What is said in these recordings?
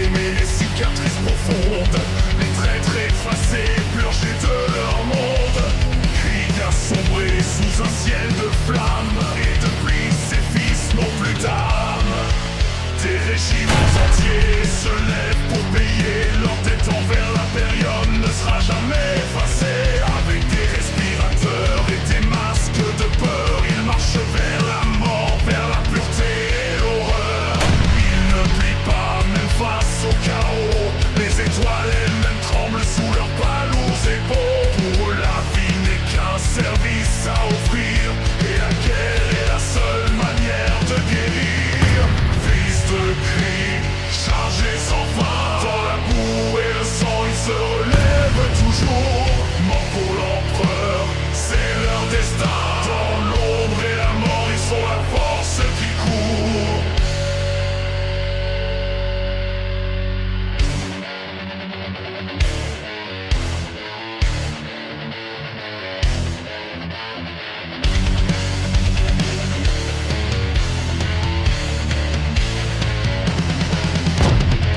aimés, les cicatrices profondes, les traîtres effacés, purgés de leur monde. Krieg a sombré sous un ciel de flammes, et depuis ses fils n'ont plus d'âme. Des régiments entiers se lèvent pour payer leur dette envers l'impérium, ne sera jamais effacée. Avec des respirateurs et des masques de peur, ils marchent vers la mort, vers la pureté et l'horreur. Ils ne plient pas même face au chaos, les étoiles elles-mêmes tremblent sous leurs pas lourds épaules. Pour eux la vie n'est qu'un service à offrir, et la guerre est la seule manière de guérir. Fils de Krieg, chargés sans fin, dans la boue et le sang ils se relèvent toujours. Mort pour l'empereur, c'est leur destin. Dans l'ombre et la mort, ils sont la force qui court.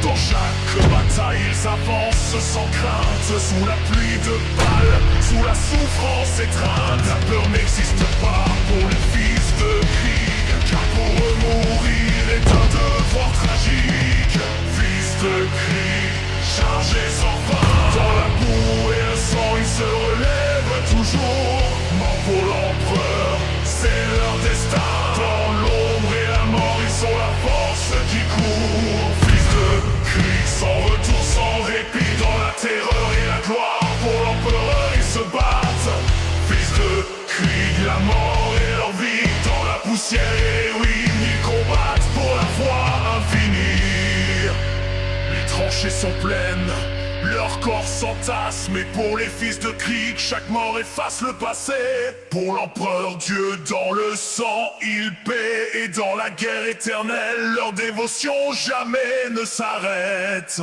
Dans chaque bataille, ils avancent sans crainte, sous la pluie de balles, sous la souffrance étreinte. La peur n'existe pas pour les fils de Krieg, car pour eux mourir est un devoir tragique. Fils de Krieg, chargés sans fin, dans la boue et le sang ils se relèvent toujours. Mort pour l'empereur, c'est leur destin. Dans l'ombre et la mort, ils sont la force qui court. Fils de Krieg, sans retour, sans répit, dans la terreur et la gloire. Pour l'empereur, ils se battent. Fils de Krieg, la mort et leur vie, dans la poussière et les ruines, ils combattent pour la foi infinie. Les tranchées sont pleines, leurs corps s'entassent, mais pour les fils de Krieg, chaque mort efface le passé. Pour l'empereur Dieu, dans le sang, il paie, et dans la guerre éternelle, leur dévotion jamais ne s'arrête.